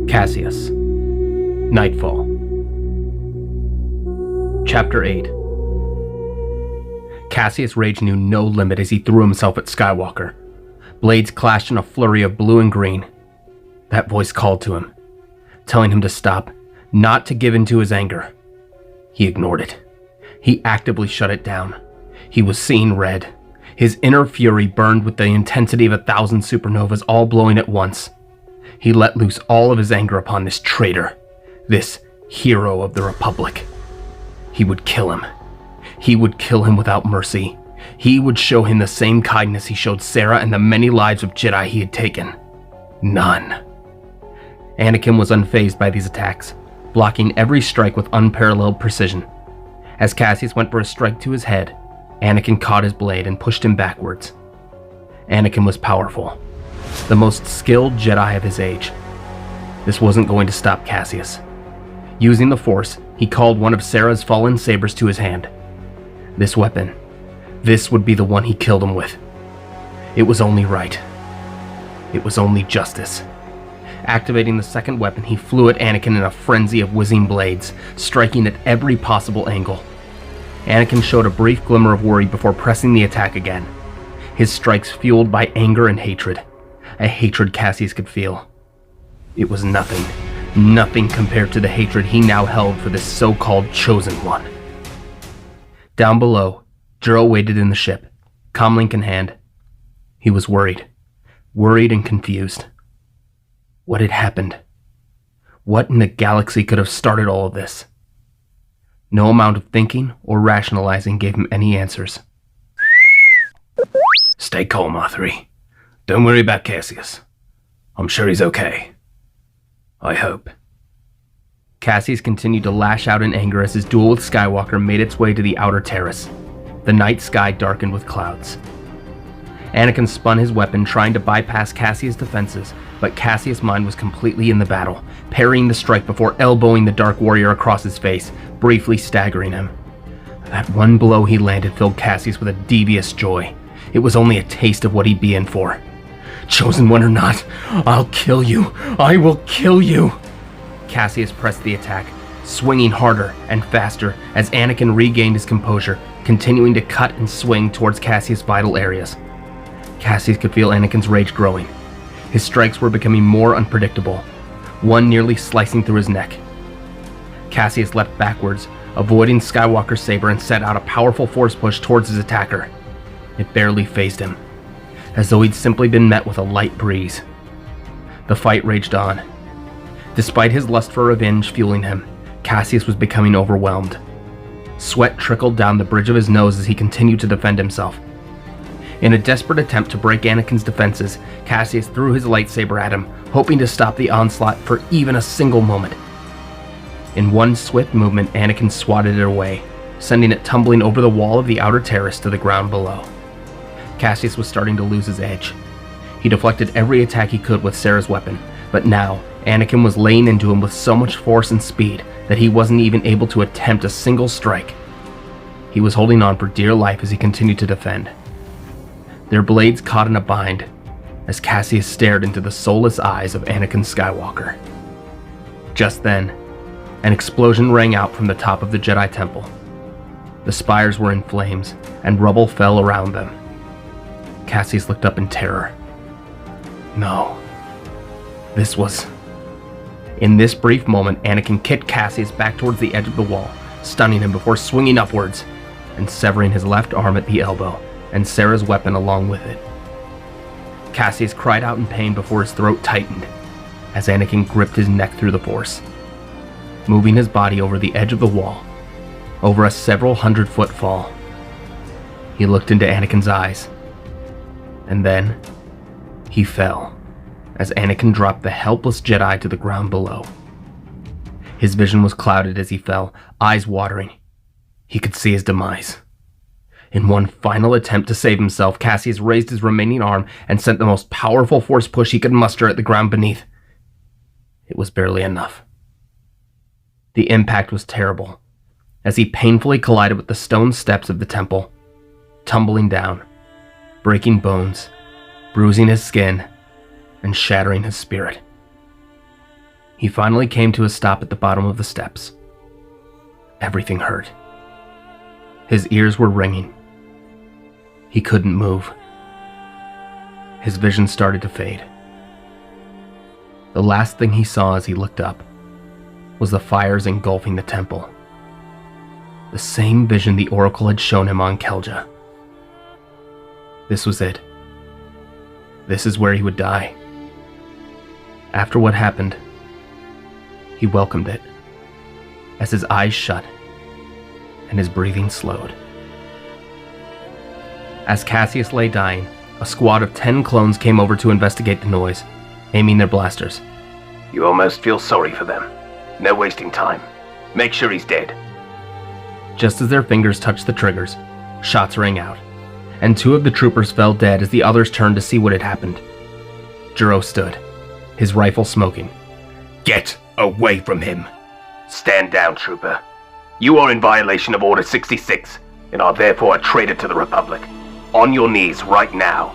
Caseus. Knightfall. Chapter 8. Caseus' rage knew no limit as he threw himself at Skywalker. Blades clashed in a flurry of blue and green. That voice called to him, telling him to stop, not to give in to his anger. He ignored it. He actively shut it down. He was seeing red. His inner fury burned with the intensity of 1,000 supernovas all blowing at once. He let loose all of his anger upon this traitor, this hero of the Republic. He would kill him. He would kill him without mercy. He would show him the same kindness he showed Sarah and the many lives of Jedi he had taken. None. Anakin was unfazed by these attacks, blocking every strike with unparalleled precision. As Caseus went for a strike to his head, Anakin caught his blade and pushed him backwards. Anakin was powerful, the most skilled Jedi of his age. This wasn't going to stop Caseus. Using the Force, he called one of Sarah's fallen sabers to his hand. This weapon, this would be the one he killed him with. It was only right. It was only justice. Activating the second weapon, he flew at Anakin in a frenzy of whizzing blades, striking at every possible angle. Anakin showed a brief glimmer of worry before pressing the attack again. His strikes fueled by anger and hatred. A hatred Caseus could feel. It was nothing compared to the hatred he now held for this so-called chosen one. Down below, Juro waited in the ship, comlink in hand. He was worried and confused. What had happened? What in the galaxy could have started all of this? No amount of thinking or rationalizing gave him any answers. Stay calm, R3. Don't worry about Caseus. I'm sure he's okay. I hope. Caseus continued to lash out in anger as his duel with Skywalker made its way to the outer terrace. The night sky darkened with clouds. Anakin spun his weapon, trying to bypass Caseus' defenses, but Caseus' mind was completely in the battle, parrying the strike before elbowing the Dark Warrior across his face, briefly staggering him. That one blow he landed filled Caseus with a devious joy. It was only a taste of what he'd be in for. Chosen one or not, I'll kill you. I will kill you. Caseus pressed the attack, swinging harder and faster as Anakin regained his composure, continuing to cut and swing towards Caseus' vital areas. Caseus could feel Anakin's rage growing. His strikes were becoming more unpredictable, one nearly slicing through his neck. Caseus leapt backwards, avoiding Skywalker's saber, and set out a powerful force push towards his attacker. It barely fazed him, as though he'd simply been met with a light breeze. The fight raged on. Despite his lust for revenge fueling him, Caseus was becoming overwhelmed. Sweat trickled down the bridge of his nose as he continued to defend himself. In a desperate attempt to break Anakin's defenses, Caseus threw his lightsaber at him, hoping to stop the onslaught for even a single moment. In one swift movement, Anakin swatted it away, sending it tumbling over the wall of the outer terrace to the ground below. Caseus was starting to lose his edge. He deflected every attack he could with Sarah's weapon, but now Anakin was laying into him with so much force and speed that he wasn't even able to attempt a single strike. He was holding on for dear life as he continued to defend. Their blades caught in a bind as Caseus stared into the soulless eyes of Anakin Skywalker. Just then, an explosion rang out from the top of the Jedi Temple. The spires were in flames, and rubble fell around them. Caseus looked up in terror. No. This was... In this brief moment, Anakin kicked Caseus back towards the edge of the wall, stunning him before swinging upwards and severing his left arm at the elbow, and Sarah's weapon along with it. Caseus cried out in pain before his throat tightened, as Anakin gripped his neck through the Force, moving his body over the edge of the wall, over a several 100-foot fall. He looked into Anakin's eyes, and then he fell, as Anakin dropped the helpless Jedi to the ground below. His vision was clouded as he fell, eyes watering. He could see his demise. In one final attempt to save himself, Caseus raised his remaining arm and sent the most powerful force push he could muster at the ground beneath. It was barely enough. The impact was terrible, as he painfully collided with the stone steps of the temple, tumbling down, breaking bones, bruising his skin, and shattering his spirit. He finally came to a stop at the bottom of the steps. Everything hurt. His ears were ringing. He couldn't move. His vision started to fade. The last thing he saw as he looked up was the fires engulfing the temple. The same vision the Oracle had shown him on Kelja. This was it. This is where he would die. After what happened, he welcomed it, as his eyes shut and his breathing slowed. As Caseus lay dying, a squad of 10 clones came over to investigate the noise, aiming their blasters. You almost feel sorry for them. No wasting time. Make sure he's dead. Just as their fingers touched the triggers, shots rang out, and 2 of the troopers fell dead as the others turned to see what had happened. Jiro stood, his rifle smoking. Get away from him. Stand down, trooper. You are in violation of Order 66, and are therefore a traitor to the Republic. On your knees right now.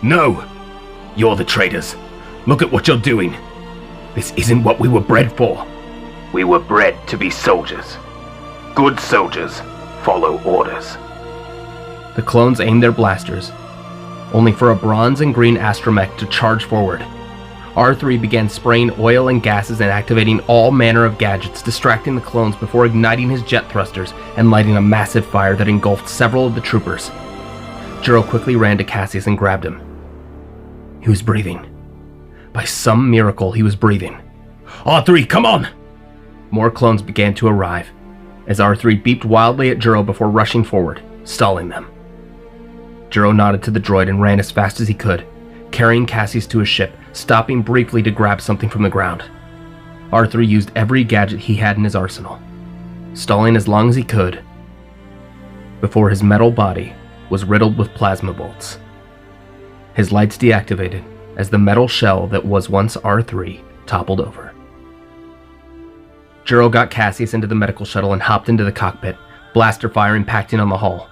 No! You're the traitors. Look at what you're doing. This isn't what we were bred for. We were bred to be soldiers. Good soldiers follow orders. The clones aimed their blasters, only for a bronze and green astromech to charge forward. R3 began spraying oil and gases and activating all manner of gadgets, distracting the clones before igniting his jet thrusters and lighting a massive fire that engulfed several of the troopers. Jiro quickly ran to Caseus and grabbed him. He was breathing. By some miracle, he was breathing. R3, come on! More clones began to arrive, as R3 beeped wildly at Jiro before rushing forward, stalling them. Jiro nodded to the droid and ran as fast as he could, carrying Caseus to his ship, stopping briefly to grab something from the ground. R3 used every gadget he had in his arsenal, stalling as long as he could, before his metal body was riddled with plasma bolts. His lights deactivated as the metal shell that was once R3 toppled over. Jiro got Caseus into the medical shuttle and hopped into the cockpit, blaster fire impacting on the hull.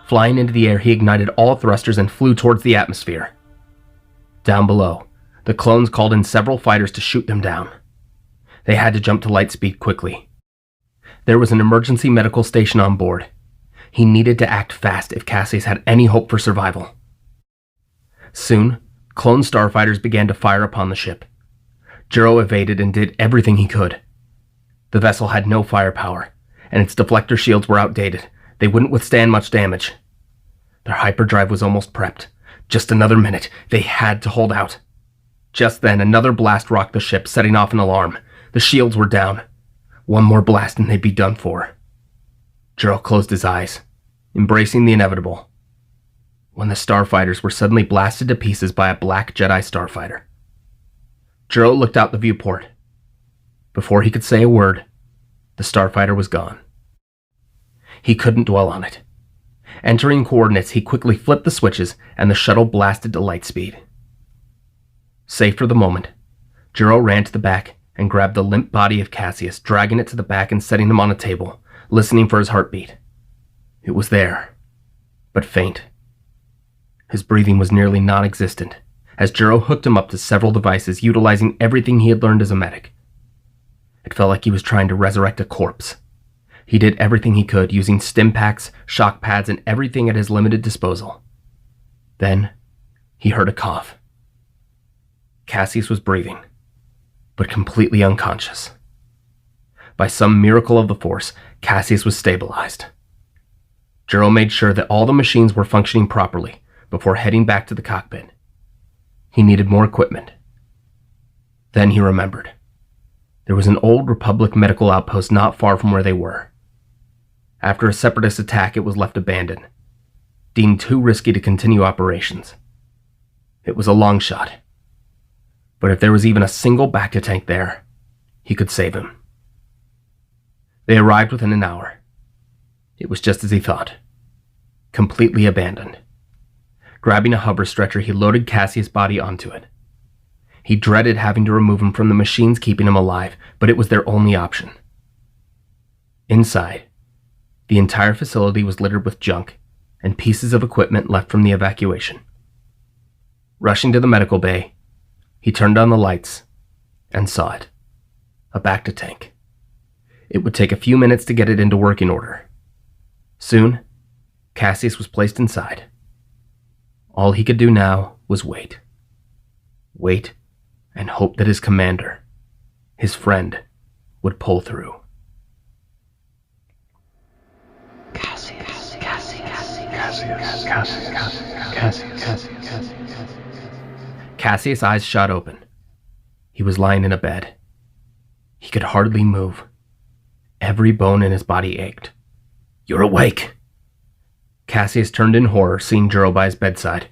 Flying into the air, he ignited all thrusters and flew towards the atmosphere. Down below, the clones called in several fighters to shoot them down. They had to jump to light speed quickly. There was an emergency medical station on board. He needed to act fast if Caseus had any hope for survival. Soon, clone starfighters began to fire upon the ship. Jiro evaded and did everything he could. The vessel had no firepower, and its deflector shields were outdated. They wouldn't withstand much damage. Their hyperdrive was almost prepped. Just another minute. They had to hold out. Just then, another blast rocked the ship, setting off an alarm. The shields were down. One more blast and they'd be done for. Jiro closed his eyes, embracing the inevitable, when the starfighters were suddenly blasted to pieces by a black Jedi starfighter. Jiro looked out the viewport. Before he could say a word, the starfighter was gone. He couldn't dwell on it. Entering coordinates, he quickly flipped the switches and the shuttle blasted to light speed. Safe for the moment, Jiro ran to the back and grabbed the limp body of Caseus, dragging it to the back and setting him on a table, listening for his heartbeat. It was there, but faint. His breathing was nearly non-existent, as Jiro hooked him up to several devices, utilizing everything he had learned as a medic. It felt like he was trying to resurrect a corpse. He did everything he could, using stim packs, shock pads, and everything at his limited disposal. Then, he heard a cough. Caseus was breathing, but completely unconscious. By some miracle of the Force, Caseus was stabilized. Jiro made sure that all the machines were functioning properly before heading back to the cockpit. He needed more equipment. Then he remembered. There was an old Republic medical outpost not far from where they were. After a separatist attack, it was left abandoned, deemed too risky to continue operations. It was a long shot, but if there was even a single Bacta tank there, he could save him. They arrived within an hour. It was just as he thought, completely abandoned. Grabbing a hover stretcher, he loaded Caseus' body onto it. He dreaded having to remove him from the machines keeping him alive, but it was their only option. Inside, the entire facility was littered with junk and pieces of equipment left from the evacuation. Rushing to the medical bay, he turned on the lights and saw it. a Bacta tank. It would take a few minutes to get it into working order. Soon, Caseus was placed inside. All he could do now was wait. Wait and hope that his commander, his friend, would pull through. Caseus' eyes shot open. He was lying in a bed. He could hardly move. Every bone in his body ached. You're awake. Caseus turned in horror, seeing Juro by his bedside.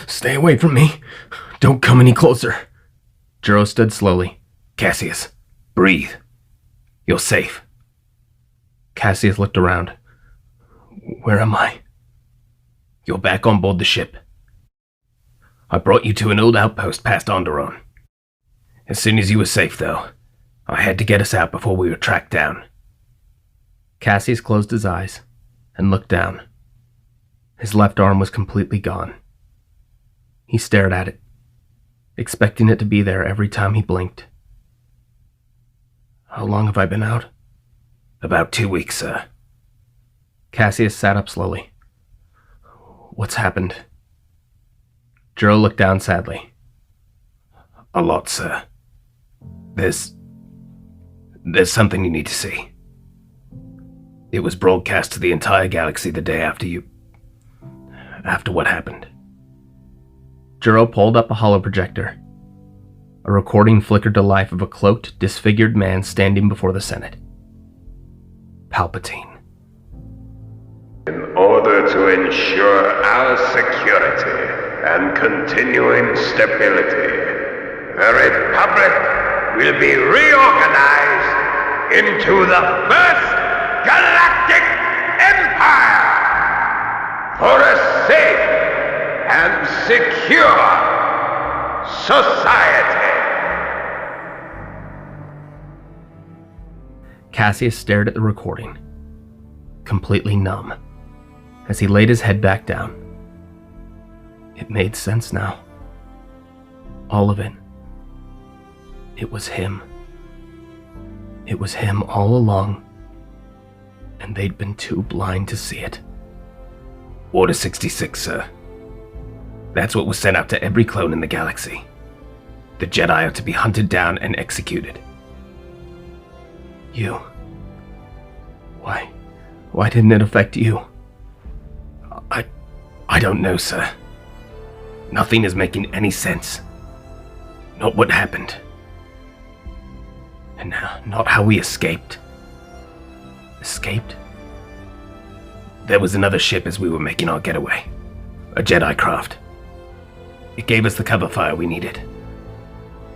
Stay away from me. Don't come any closer. Juro stood slowly. Caseus, breathe. You're safe. Caseus looked around. Where am I? You're back on board the ship. I brought you to an old outpost past Onderon. As soon as you were safe, though, I had to get us out before we were tracked down. Caseus closed his eyes and looked down. His left arm was completely gone. He stared at it, expecting it to be there every time he blinked. How long have I been out? About 2 weeks, sir. Caseus sat up slowly. What's happened? Juro looked down sadly. A lot, sir. There's something you need to see. It was broadcast to the entire galaxy the day after what happened. Juro pulled up a holoprojector. A recording flickered to life of a cloaked, disfigured man standing before the Senate. Palpatine. In order to ensure our security and continuing stability, the Republic will be reorganized into the First Galactic Empire for a safe and secure society. Caseus stared at the recording, completely numb, as he laid his head back down. It made sense now. All of it. It was him. It was him all along, and they'd been too blind to see it. Order 66, sir. That's what was sent out to every clone in the galaxy. The Jedi are to be hunted down and executed. You. Why didn't it affect you? I don't know, sir. Nothing is making any sense. Not what happened. And not how we escaped. Escaped? There was another ship as we were making our getaway. A Jedi craft. It gave us the cover fire we needed.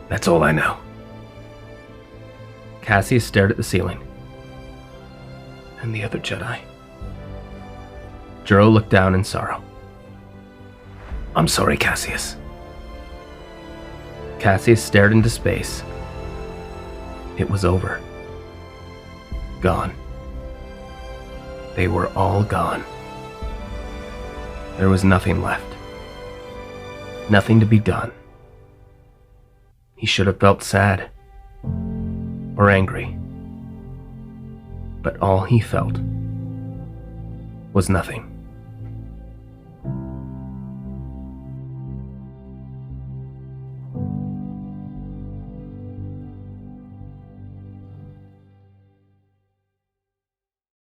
That's all I know. Caseus stared at the ceiling. And the other Jedi? Juro looked down in sorrow. I'm sorry, Caseus. Caseus stared into space. It was over. Gone. They were all gone. There was nothing left. Nothing to be done. He should have felt sad. Or angry. But all he felt was nothing.